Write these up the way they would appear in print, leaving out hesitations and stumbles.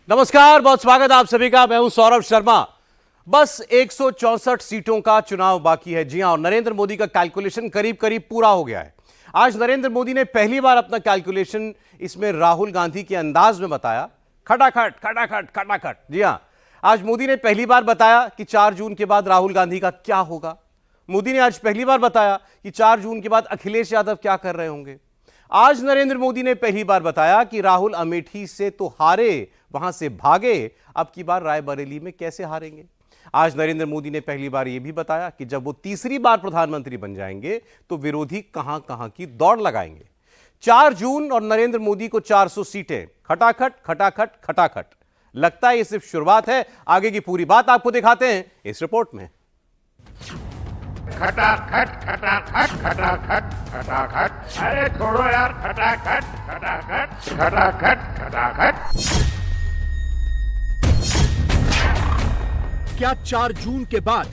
नमस्कार, बहुत स्वागत आप सभी का। मैं हूं सौरभ शर्मा। बस 164 सीटों का चुनाव बाकी है। जी हां, और नरेंद्र मोदी का कैलकुलेशन करीब करीब पूरा हो गया है। आज नरेंद्र मोदी ने पहली बार अपना कैलकुलेशन इसमें राहुल गांधी के अंदाज में बताया। खटाखट खटाखट खटाखट। जी हां, आज मोदी ने पहली बार बताया कि 4 जून के बाद राहुल गांधी का क्या होगा। मोदी ने आज पहली बार बताया कि 4 जून के बाद अखिलेश यादव क्या कर रहे होंगे। आज नरेंद्र मोदी ने पहली बार बताया कि राहुल अमेठी से तो हारे, वहां से भागे, अब की बार रायबरेली में कैसे हारेंगे। आज नरेंद्र मोदी ने पहली बार यह भी बताया कि जब वो तीसरी बार प्रधानमंत्री बन जाएंगे तो विरोधी कहां कहां की दौड़ लगाएंगे। 4 जून और नरेंद्र मोदी को 400 सीटें। खटाखट खटाखट खटाखट। लगता है ये सिर्फ शुरुआत है। आगे की पूरी बात आपको दिखाते हैं इस रिपोर्ट में। खटाखट खटाखट खटाखट खटाखट। अरे छोड़ो यार, खटाखट खटाखट खटाखट खटाखट। क्या 4 जून के बाद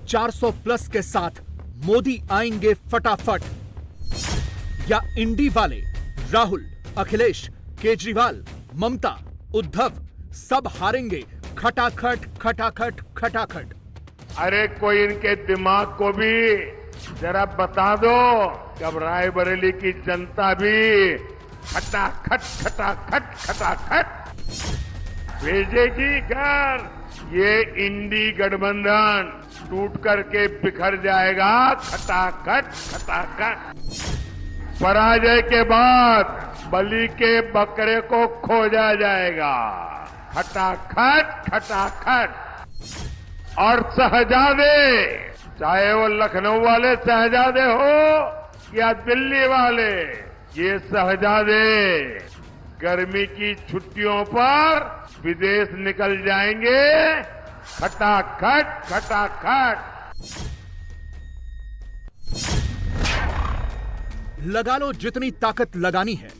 400 प्लस के साथ मोदी आएंगे फटाफट, या इंडी वाले राहुल, अखिलेश, केजरीवाल, ममता, उद्धव सब हारेंगे खटाखट खटाखट खटाखट। अरे कोई इनके दिमाग को भी जरा बता दो कि अब रायबरेली की जनता भी खटाखट खटाखट खटाखट भेजेगी घर। ये इंडी गठबंधन टूट करके बिखर जाएगा। खटाखट खटाखट। पराजय के बाद बलि के बकरे को खोजा जाएगा। खटाखट खटाखट। और शहजादे, चाहे वो लखनऊ वाले शहजादे हो या दिल्ली वाले, ये शहजादे गर्मी की छुट्टियों पर विदेश निकल जाएंगे। खटाखट खटाखट। लगा लो जितनी ताकत लगानी है।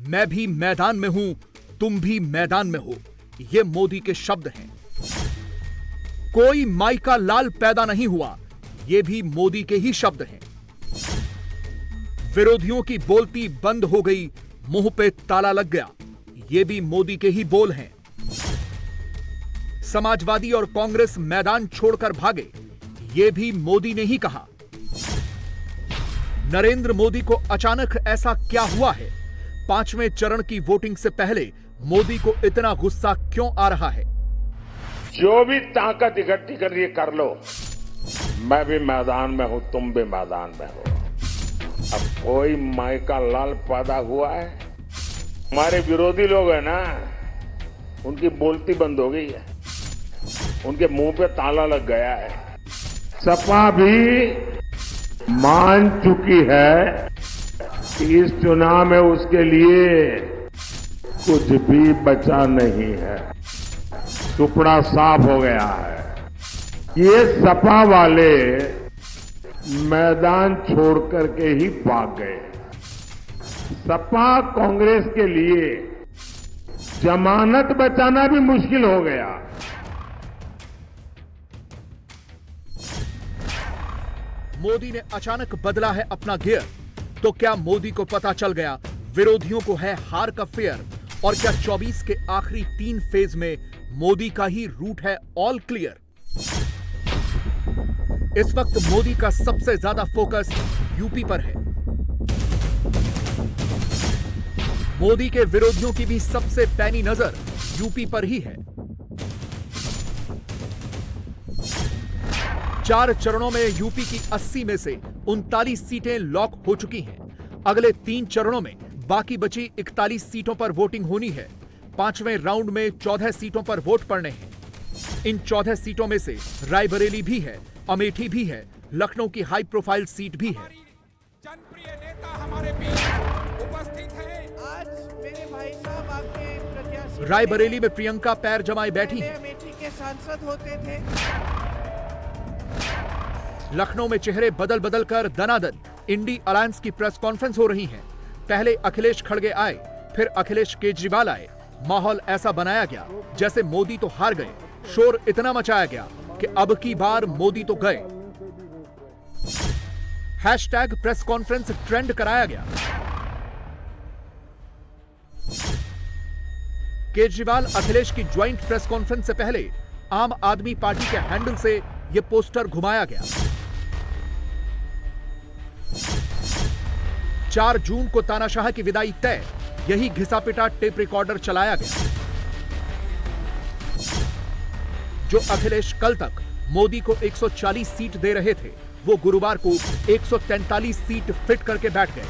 मैं भी मैदान में हूं, तुम भी मैदान में हो, ये मोदी के शब्द हैं। कोई माई का लाल पैदा नहीं हुआ, ये भी मोदी के ही शब्द हैं। विरोधियों की बोलती बंद हो गई, मुंह पे ताला लग गया, ये भी मोदी के ही बोल हैं। समाजवादी और कांग्रेस मैदान छोड़कर भागे, ये भी मोदी ने ही कहा। नरेंद्र मोदी को अचानक ऐसा क्या हुआ है? 5वें चरण की वोटिंग से पहले मोदी को इतना गुस्सा क्यों आ रहा है? जो भी ताकत इकट्ठी करनी कर लो। मैं भी मैदान में हूं, तुम भी मैदान में हो। अब कोई माई का लाल पैदा हुआ है। हमारे विरोधी लोग हैं ना, उनकी बोलती बंद हो गई है, उनके मुंह पे ताला लग गया है। सपा भी मान चुकी है कि इस चुनाव में उसके लिए कुछ भी बचा नहीं है। टुकड़ा साफ हो गया है। ये सपा वाले मैदान छोड़ करके ही भाग गए। सपा कांग्रेस के लिए जमानत बचाना भी मुश्किल हो गया। मोदी ने अचानक बदला है अपना गियर, तो क्या मोदी को पता चल गया विरोधियों को है हार का फेयर? और क्या 24 के आखिरी 3 फेज में मोदी का ही रूट है ऑल क्लियर? इस वक्त मोदी का सबसे ज्यादा फोकस यूपी पर है। मोदी के विरोधियों की भी सबसे पैनी नजर यूपी पर ही है। 4 चरणों में यूपी की 80 में से 39 सीटें लॉक हो चुकी हैं। अगले 3 चरणों में बाकी बची 41 सीटों पर वोटिंग होनी है। 5वें राउंड में 14 सीटों पर वोट पड़ने हैं। इन 14 सीटों में से रायबरेली भी है, अमेठी भी है, लखनऊ की हाई प्रोफाइल सीट भी है। जनप्रिय नेता हमारे बीच उपस्थित हैं। आज मेरे भाई साहब आपके प्रत्याशी रायबरेली में प्रियंका पैर जमाए बैठी हैं। अमेठी के सांसद होते थे। लखनऊ में चेहरे बदल बदल कर दनादन इंडी अलायंस की प्रेस कॉन्फ्रेंस हो रही है। पहले अखिलेश खड़गे आए, फिर अखिलेश केजरीवाल आए। माहौल ऐसा बनाया गया जैसे मोदी तो हार गए। शोर इतना मचाया गया कि अब की बार मोदी तो गए। हैशटैग प्रेस कॉन्फ्रेंस ट्रेंड कराया गया। केजरीवाल अखिलेश की ज्वाइंट प्रेस कॉन्फ्रेंस से पहले आम आदमी पार्टी के हैंडल से यह पोस्टर घुमाया गया। 4 जून को तानाशाह की विदाई तय, यही घिसा-पिटा टेप रिकॉर्डर चलाया गया। जो अखिलेश कल तक मोदी को 140 सीट दे रहे थे, वो गुरुवार को 143 सीट फिट करके बैठ गए।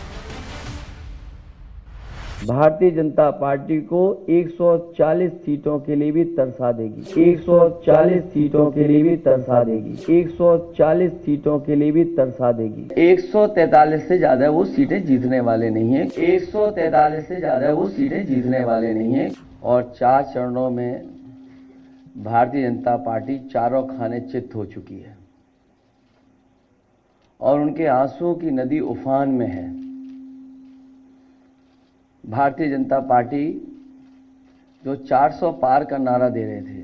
भारतीय जनता पार्टी को 140 सीटों के लिए भी तरसा देगी, 140 सीटों के लिए भी तरसा देगी, 140 सीटों के लिए भी तरसा देगी। 143 से ज्यादा वो सीटें जीतने वाले नहीं है, 143 से ज्यादा वो सीटें जीतने वाले नहीं है। और 4 चरणों में भारतीय जनता पार्टी चारों खाने चित्त हो चुकी है और उनके आंसुओं की नदी उफान में है। भारतीय जनता पार्टी जो 400 पार का नारा दे रहे थे,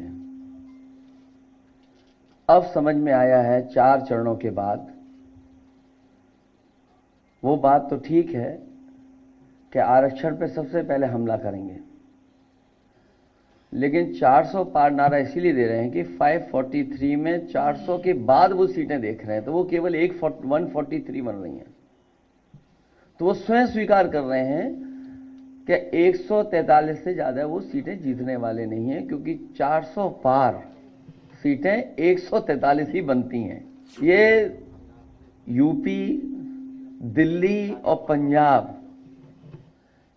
अब समझ में आया है 4 चरणों के बाद, वो बात तो ठीक है कि आरक्षण पे सबसे पहले हमला करेंगे, लेकिन 400 पार नारा इसीलिए दे रहे हैं कि 543 में 400 के बाद वो सीटें देख रहे हैं, तो वो केवल 143 बन रही हैं। तो वो स्वयं स्वीकार कर रहे हैं कि 143 से ज्यादा वो सीटें जीतने वाले नहीं हैं, क्योंकि 400 पार सीटें 143 ही बनती हैं। ये यूपी, दिल्ली और पंजाब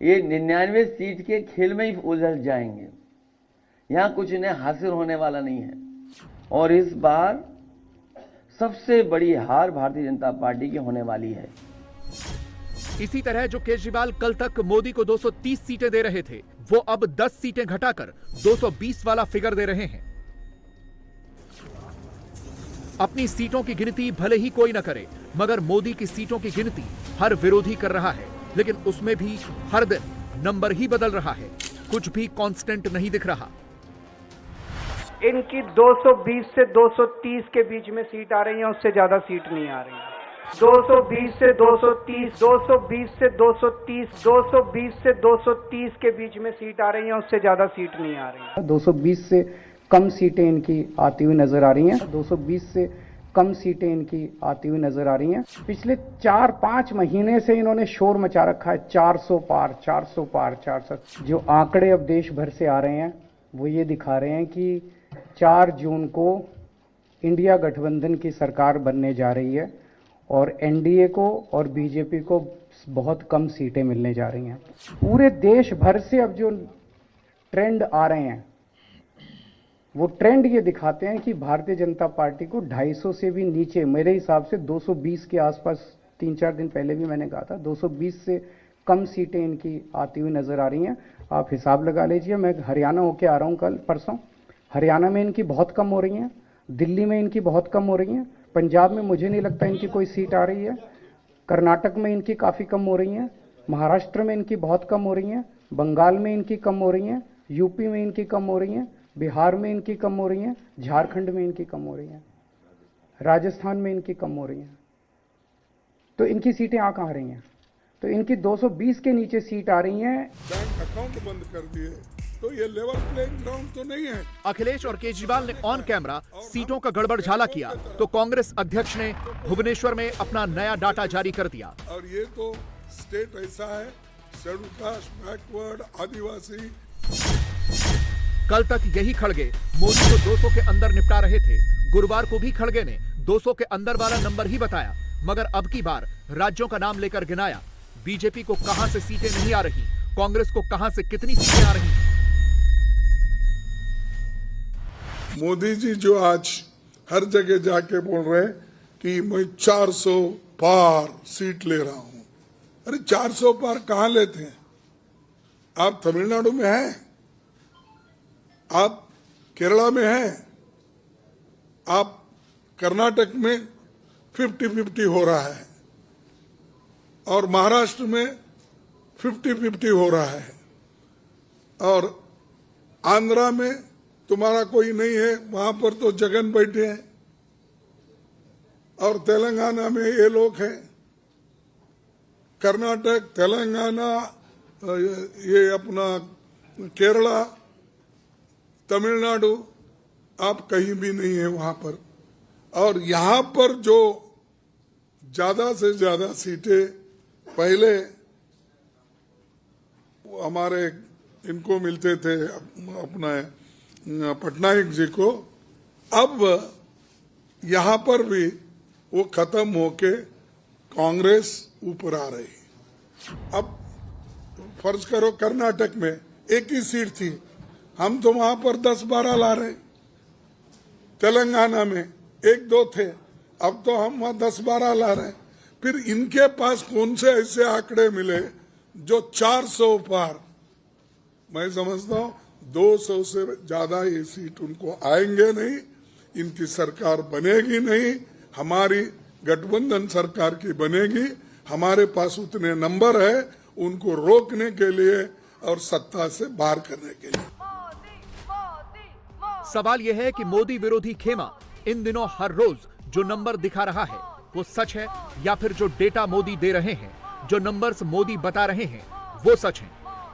ये 99 सीट के खेल में ही उलझ जाएंगे। यहां कुछ इन्हें हासिल होने वाला नहीं है और इस बार सबसे बड़ी हार भारतीय जनता पार्टी की होने वाली है। इसी तरह जो केजरीवाल कल तक मोदी को 230 सीटें दे रहे थे, वो अब 10 सीटें घटाकर 220 वाला फिगर दे रहे हैं। अपनी सीटों की गिनती भले ही कोई न करे, मगर मोदी की सीटों की गिनती हर विरोधी कर रहा है, लेकिन उसमें भी हर दिन नंबर ही बदल रहा है, कुछ भी कांस्टेंट नहीं दिख रहा। इनकी 220 से 230 के बीच में सीट आ रही है, उससे ज्यादा सीट नहीं आ रही है। 220 से 230, 220 से 230, 220 से 230 के बीच में सीट आ रही है, उससे ज्यादा सीट नहीं आ रही है। 220 से कम सीटें इनकी आती हुई नजर आ रही हैं, 220 से कम सीटें इनकी आती हुई नजर आ रही हैं। पिछले 4-5 महीने से इन्होंने शोर मचा रखा है, 400 पार, 400 पार, 400। जो आंकड़े अब देश भर से आ रहे हैं वो ये दिखा रहे हैं कि 4 जून को इंडिया गठबंधन की सरकार बनने जा रही है और एनडीए को और बीजेपी को बहुत कम सीटें मिलने जा रही हैं। पूरे देश भर से अब जो ट्रेंड आ रहे हैं वो ट्रेंड ये दिखाते हैं कि भारतीय जनता पार्टी को 250 से भी नीचे, मेरे हिसाब से 220 के आसपास, 3-4 दिन पहले भी मैंने कहा था, 220 से कम सीटें इनकी आती हुई नजर आ रही हैं। आप हिसाब लगा लीजिए, मैं हरियाणा होके आ रहा हूँ कल परसों, हरियाणा में इनकी बहुत कम हो रही हैं, दिल्ली में इनकी बहुत कम हो रही हैं, पंजाब में मुझे नहीं लगता इनकी कोई सीट आ रही है, कर्नाटक में इनकी काफ़ी कम हो रही हैं, महाराष्ट्र में इनकी बहुत कम हो रही हैं, बंगाल में इनकी कम हो रही हैं, यूपी में इनकी कम हो रही हैं, बिहार में इनकी कम हो रही हैं, झारखंड में इनकी कम हो रही हैं, राजस्थान में इनकी कम हो रही हैं। तो इनकी सीटें आ कहाँ रही हैं? तो इनकी 220 के नीचे सीट आ रही हैं। बैंक अकाउंट बंद कर दिए तो ये लेवल प्लेइंग ग्राउंड तो नहीं है। अखिलेश और केजरीवाल ने ऑन कैमरा सीटों का गड़बड़झाला किया तो कांग्रेस अध्यक्ष ने भुवनेश्वर में अपना नया डाटा जारी कर दिया। और ये तो स्टेट ऐसा है, शेड्यूल कास्ट, बैकवर्ड, आदिवासी। कल तक यही खड़गे मोदी को 200 के अंदर निपटा रहे थे। गुरुवार को भी खड़गे ने 200 के अंदर वाला नंबर ही बताया, मगर अब की बार राज्यों का नाम लेकर गिनाया। बीजेपी को कहां से सीटें नहीं आ रही, कांग्रेस को कहां से कितनी सीटें आ रही। मोदी जी जो आज हर जगह जाके बोल रहे हैं कि मैं 400 पार सीट ले रहा हूं। अरे 400 पार कहां लेते हैं? आप तमिलनाडु में हैं, आप केरला में हैं, आप कर्नाटक में 50-50 हो रहा है और महाराष्ट्र में 50-50 हो रहा है और आंध्रा में तुम्हारा कोई नहीं है, वहां पर तो जगन बैठे हैं और तेलंगाना में ये लोग हैं। कर्नाटक, तेलंगाना, ये अपना केरला, तमिलनाडु आप कहीं भी नहीं है वहां पर। और यहां पर जो ज्यादा से ज्यादा सीटें पहले हमारे इनको मिलते थे अपना पटनायक जी को, अब यहां पर भी वो खत्म होके कांग्रेस ऊपर आ रही। अब फर्ज करो कर्नाटक में एक ही सीट थी, हम तो वहां पर 10-12 ला रहे। तेलंगाना में 1-2 थे, अब तो हम वहां 10-12 ला रहे। फिर इनके पास कौन से ऐसे आंकड़े मिले जो 400 पार? मैं समझता हूं 200 से ज्यादा ये सीट उनको आएंगे नहीं, इनकी सरकार बनेगी नहीं, हमारी गठबंधन सरकार की बनेगी। हमारे पास उतने नंबर है उनको रोकने के लिए और सत्ता से बाहर करने के लिए। सवाल यह है कि मोदी विरोधी खेमा इन दिनों हर रोज जो नंबर दिखा रहा है वो सच है या फिर जो डेटा मोदी दे रहे हैं, जो नंबर्स मोदी बता रहे हैं वो सच है।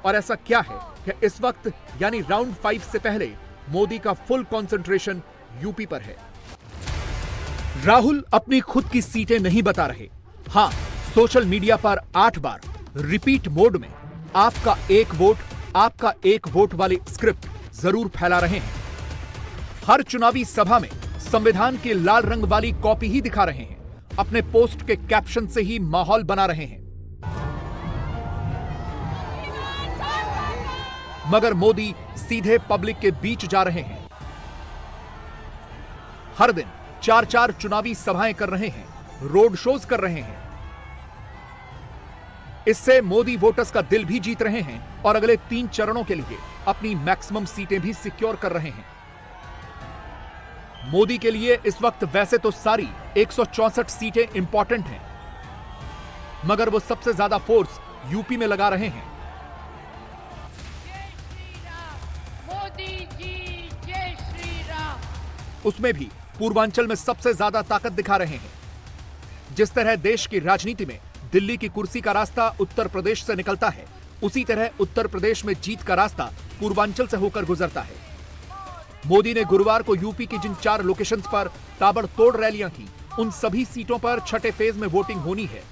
और ऐसा क्या है कि इस वक्त यानी राउंड 5 से पहले मोदी का फुल कंसंट्रेशन यूपी पर है। राहुल अपनी खुद की सीटें नहीं बता रहे। हां, सोशल मीडिया पर 8 बार रिपीट मोड में आपका एक वोट वाली स्क्रिप्ट जरूर फैला रहे हैं। हर चुनावी सभा में संविधान के लाल रंग वाली कॉपी ही दिखा रहे हैं। अपने पोस्ट के कैप्शन से ही माहौल बना रहे हैं। मगर मोदी सीधे पब्लिक के बीच जा रहे हैं। हर दिन 4-4 चुनावी सभाएं कर रहे हैं, रोड शोज कर रहे हैं। इससे मोदी वोटर्स का दिल भी जीत रहे हैं और अगले 3 चरणों के लिए अपनी मैक्सिमम सीटें भी सिक्योर कर रहे हैं। मोदी के लिए इस वक्त वैसे तो सारी 164 सीटें इंपॉर्टेंट हैं, मगर वो सबसे ज्यादा फोर्स यूपी में लगा रहे हैं। मोदी जी जय श्री राम। उसमें भी पूर्वांचल में सबसे ज्यादा ताकत दिखा रहे हैं। जिस तरह देश की राजनीति में दिल्ली की कुर्सी का रास्ता उत्तर प्रदेश से निकलता है, उसी तरह उत्तर प्रदेश में जीत का रास्ता पूर्वांचल से होकर गुजरता है। मोदी ने गुरुवार को यूपी की जिन 4 लोकेशंस पर ताबड़तोड़ रैलियां की, उन सभी सीटों पर छठे फेज में वोटिंग होनी है।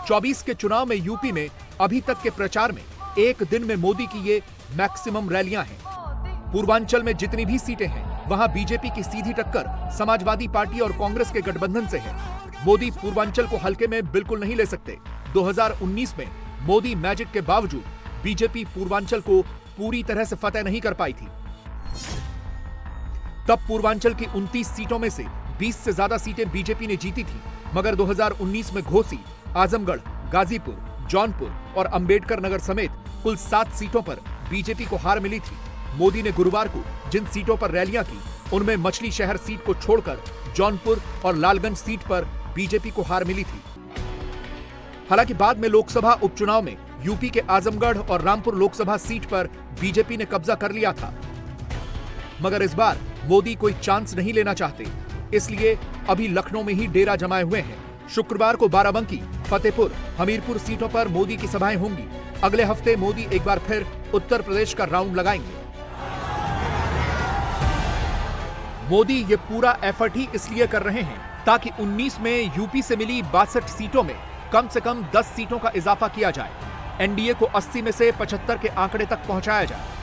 24 के चुनाव में यूपी में अभी तक के प्रचार में एक दिन में मोदी की ये मैक्सिमम रैलियां हैं। पूर्वांचल में जितनी भी सीटें हैं, वहां बीजेपी की सीधी टक्कर समाजवादी पार्टी और कांग्रेस के गठबंधन से है। मोदी पूर्वांचल को हल्के में बिल्कुल नहीं ले सकते। 2019 में मोदी मैजिक के बावजूद बीजेपी पूर्वांचल को पूरी तरह से फतेह नहीं कर पाई थी। तब पूर्वांचल की 29 सीटों में से 20 से ज्यादा सीटें बीजेपी ने जीती थी, मगर 2019 में घोसी, आजमगढ़, गाजीपुर, जौनपुर और अंबेडकर नगर समेत कुल 7 सीटों पर बीजेपी को हार मिली थी। मोदी ने गुरुवार को जिन सीटों पर रैलियां की, उनमें मछली शहर सीट को छोड़कर जौनपुर और लालगंज सीट पर बीजेपी को हार मिली थी। हालांकि बाद में लोकसभा उपचुनाव में यूपी के आजमगढ़ और रामपुर लोकसभा सीट पर बीजेपी ने कब्जा कर लिया था, मगर इस बार मोदी कोई चांस नहीं लेना चाहते, इसलिए अभी लखनऊ में ही डेरा जमाए हुए हैं। शुक्रवार को बाराबंकी, फतेहपुर, हमीरपुर सीटों पर मोदी की सभाएं होंगी। अगले हफ्ते मोदी एक बार फिर उत्तर प्रदेश का राउंड लगाएंगे। मोदी ये पूरा एफर्ट ही इसलिए कर रहे हैं ताकि 19 में यूपी से मिली 62 सीटों में कम से कम 10 सीटों का इजाफा किया जाए, एनडीए को 80 में से 75 के आंकड़े तक पहुंचाया जाए।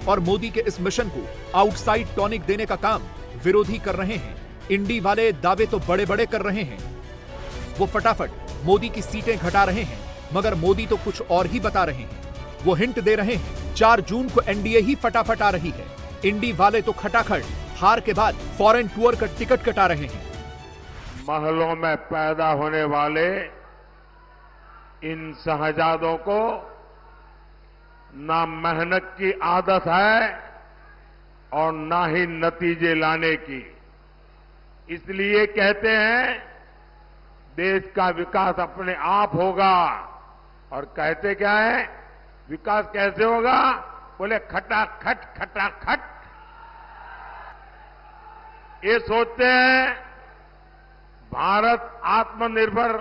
और मोदी के इस मिशन को आउटसाइड टॉनिक देने का काम विरोधी कर रहे हैं। इंडी वाले दावे तो बड़े बड़े कर रहे हैं, वो फटाफट मोदी की सीटें घटा रहे हैं, मगर मोदी तो कुछ और ही बता रहे हैं। वो हिंट दे रहे हैं 4 जून को एनडीए ही फटाफट आ रही है। इंडी वाले तो खटाखट हार के बाद फॉरेन टूर का टिकट कटा रहे हैं। महलों में पैदा होने वाले इन शहजादों को ना मेहनत की आदत है और ना ही नतीजे लाने की। इसलिए कहते हैं देश का विकास अपने आप होगा, और कहते क्या है, विकास कैसे होगा? बोले खटाखट खटाखट। ये सोचते हैं भारत आत्मनिर्भर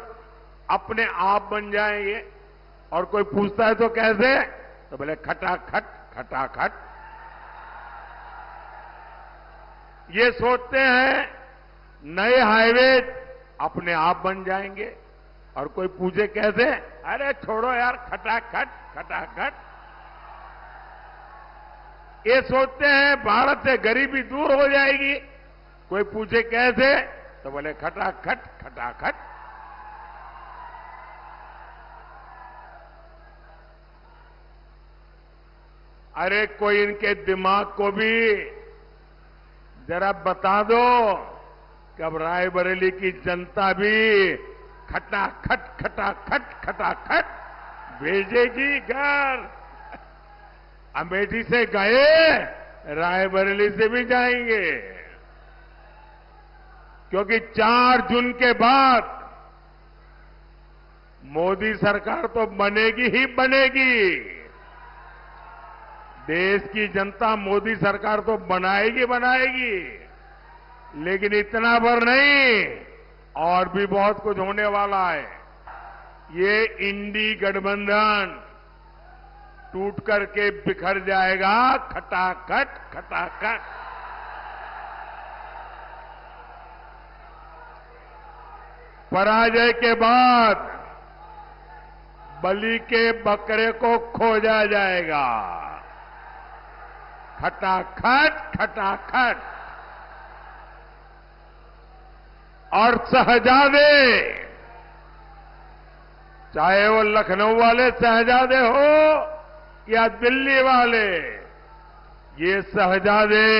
अपने आप बन जाएंगे और कोई पूछता है तो कैसे, तो बोले खटाखट खटाखट। ये सोचते हैं नए हाईवे अपने आप बन जाएंगे, और कोई पूछे कैसे, अरे छोड़ो यार खटाखट खटाखट। ये सोचते हैं भारत से गरीबी दूर हो जाएगी, कोई पूछे कैसे, तो बोले खटाखट खटाखट। अरे कोई इनके दिमाग को भी जरा बता दो कि अब रायबरेली की जनता भी खटाखट खटाखट खटाखट भेजेगी घर। अमेठी से गए, रायबरेली से भी जाएंगे, क्योंकि 4 जून के बाद मोदी सरकार तो बनेगी ही बनेगी। देश की जनता मोदी सरकार तो बनाएगी बनाएगी, लेकिन इतना भर नहीं, और भी बहुत कुछ होने वाला है। ये इंडी गठबंधन टूट करके बिखर जाएगा खटाखट खटाखट। पराजय के बाद बलि के बकरे को खोजा जाएगा, खटाखट खटाखट। और शहजादे, चाहे वो लखनऊ वाले शहजादे हो या दिल्ली वाले, ये शहजादे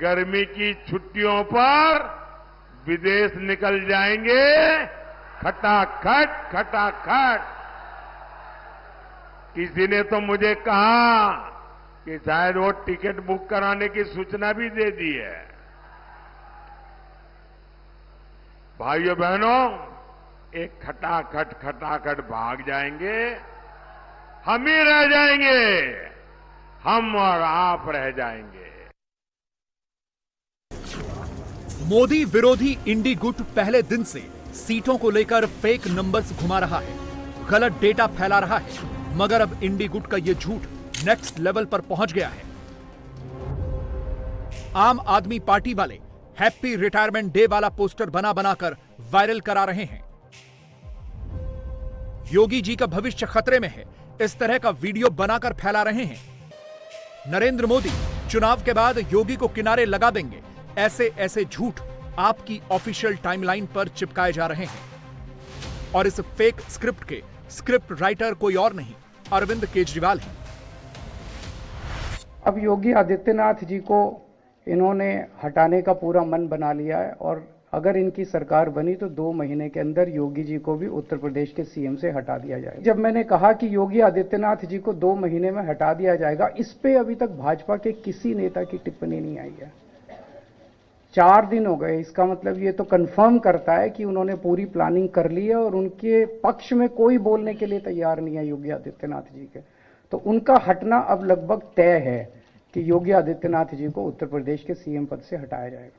गर्मी की छुट्टियों पर विदेश निकल जाएंगे, खटाखट खटाखट। किसी ने तो मुझे कहा कि शायद वो टिकट बुक कराने की सूचना भी दे दी है। भाइयों बहनों, एक खटाखट खटाखट भाग जाएंगे, हम ही रह जाएंगे, हम और आप रह जाएंगे। मोदी विरोधी इंडी गुट पहले दिन से सीटों को लेकर फेक नंबर्स घुमा रहा है, गलत डेटा फैला रहा है, मगर अब इंडी गुट का यह झूठ नेक्स्ट लेवल पर पहुंच गया है। आम आदमी पार्टी वाले हैप्पी रिटायरमेंट डे वाला पोस्टर बना बनाकर वायरल करा रहे हैं। योगी जी का भविष्य खतरे में है, इस तरह का वीडियो बनाकर फैला रहे हैं। नरेंद्र मोदी चुनाव के बाद योगी को किनारे लगा देंगे, ऐसे ऐसे झूठ आपकी ऑफिशियल टाइमलाइन पर चिपकाए जा रहे हैं। और इस फेक स्क्रिप्ट के स्क्रिप्ट राइटर कोई और नहीं, अरविंद केजरीवाल हैं। अब योगी आदित्यनाथ जी को इन्होंने हटाने का पूरा मन बना लिया है, और अगर इनकी सरकार बनी तो 2 महीने के अंदर योगी जी को भी उत्तर प्रदेश के सीएम से हटा दिया जाएगा। जब मैंने कहा कि योगी आदित्यनाथ जी को 2 महीने में हटा दिया जाएगा, इस पे अभी तक भाजपा के किसी नेता की टिप्पणी नहीं आई है। 4 दिन हो गए, इसका मतलब ये तो कंफर्म करता है कि उन्होंने पूरी प्लानिंग कर ली है और उनके पक्ष में कोई बोलने के लिए तैयार नहीं है योगी आदित्यनाथ जी के। तो उनका हटना अब लगभग तय है कि योगी आदित्यनाथ जी को उत्तर प्रदेश के सीएम पद से हटाया जाएगा।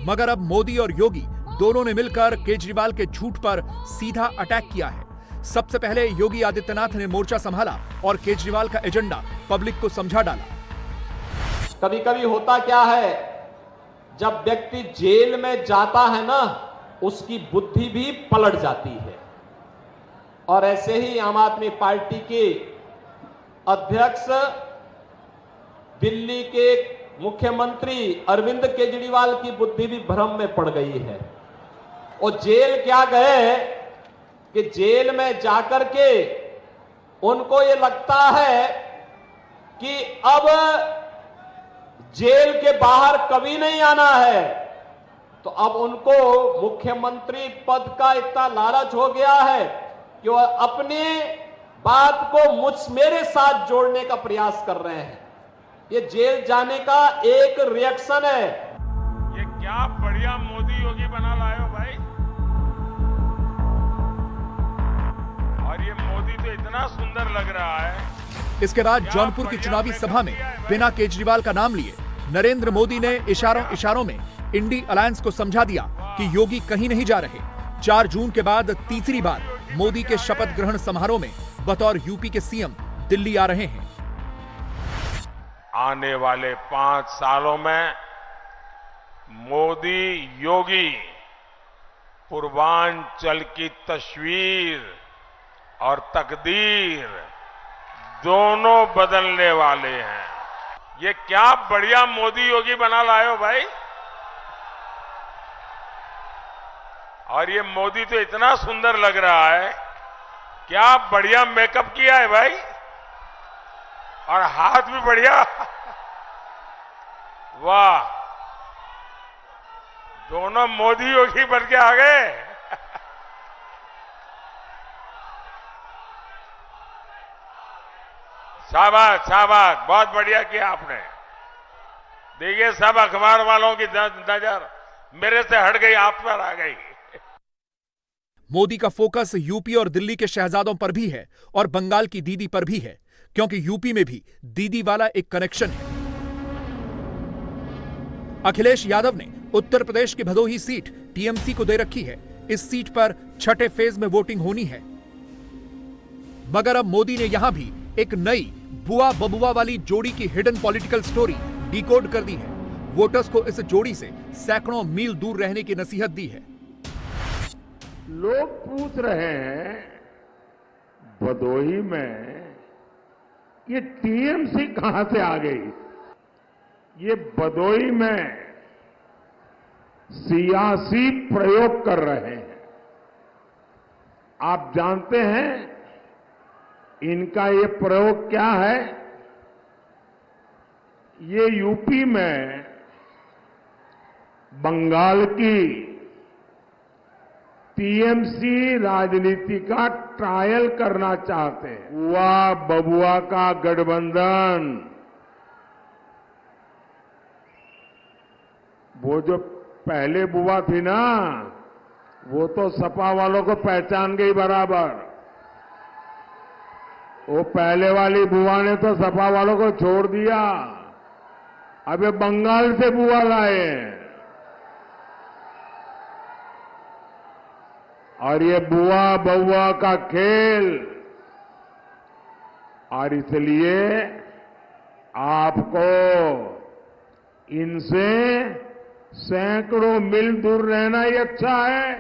मगर अब मोदी और योगी दोनों ने मिलकर केजरीवाल के झूठ पर सीधा अटैक किया है। सबसे पहले योगी आदित्यनाथ ने मोर्चा संभाला और केजरीवाल का एजेंडा पब्लिक को समझा डाला। कभी कभी होता क्या है, जब व्यक्ति जेल में जाता है ना, उसकी बुद्धि भी पलट जाती है। और ऐसे ही आम आदमी पार्टी के अध्यक्ष दिल्ली के मुख्यमंत्री अरविंद केजरीवाल की बुद्धि भी भ्रम में पड़ गई है। और जेल क्या गए कि जेल में जाकर के उनको ये लगता है कि अब जेल के बाहर कभी नहीं आना है। तो अब उनको मुख्यमंत्री पद का इतना लालच हो गया है कि वह अपनी बात को मेरे साथ जोड़ने का प्रयास कर रहे हैं। ये जेल जाने का एक रिएक्शन है। ये क्या बढ़िया मोदी योगी बना लाए हो भाई। और ये मोदी तो इतना सुंदर लग रहा है। इसके बाद जौनपुर की चुनावी सभा में बिना केजरीवाल का नाम लिए नरेंद्र मोदी ने इशारों में इंडी अलायंस को समझा दिया कि योगी कहीं नहीं जा रहे। 4 जून के बाद तीसरी बार मोदी के शपथ ग्रहण समारोह में बतौर यूपी के सीएम दिल्ली आ रहे हैं। आने वाले 5 सालों में मोदी योगी पूर्वांचल की तस्वीर और तकदीर दोनों बदलने वाले हैं। ये क्या बढ़िया मोदी योगी बना लाए हो भाई। और ये मोदी तो इतना सुंदर लग रहा है, क्या बढ़िया मेकअप किया है भाई, और हाथ भी बढ़िया। वाह, दोनों मोदी योगी बन के आ गए। शाबाश शाबाश, बहुत बढ़िया किया आपने। देखिए सब अखबार वालों की नजर मेरे से हट गई, आप पर आ गई। मोदी का फोकस यूपी और दिल्ली के शहजादों पर भी है और बंगाल की दीदी पर भी है, क्योंकि यूपी में भी दीदी वाला एक कनेक्शन है। अखिलेश यादव ने उत्तर प्रदेश की भदोही सीट टीएमसी को दे रखी है। इस सीट पर छठे फेज में वोटिंग होनी है, मगर अब मोदी ने यहां भी एक नई बुआ बबुआ वाली जोड़ी की हिडन पॉलिटिकल स्टोरी डिकोड कर दी है। वोटर्स को इस जोड़ी से सैकड़ों मील दूर रहने की नसीहत दी है। लोग पूछ रहे हैं भदोही में ये टीएमसी कहां से आ गई। ये भदोही में सियासी प्रयोग कर रहे हैं। आप जानते हैं इनका ये प्रयोग क्या है। ये यूपी में बंगाल की टीएमसी राजनीति का ट्रायल करना चाहते हैं। बुआ बबुआ का गठबंधन, वो जो पहले बुआ थी ना, वो तो सपा वालों को पहचान गई बराबर। वो पहले वाली बुआ ने तो सपा वालों को छोड़ दिया। अब ये बंगाल से बुआ लाए हैं, और ये बुआ बउआ का खेल। और इसलिए आपको इनसे सैकड़ों मील दूर रहना ही अच्छा है।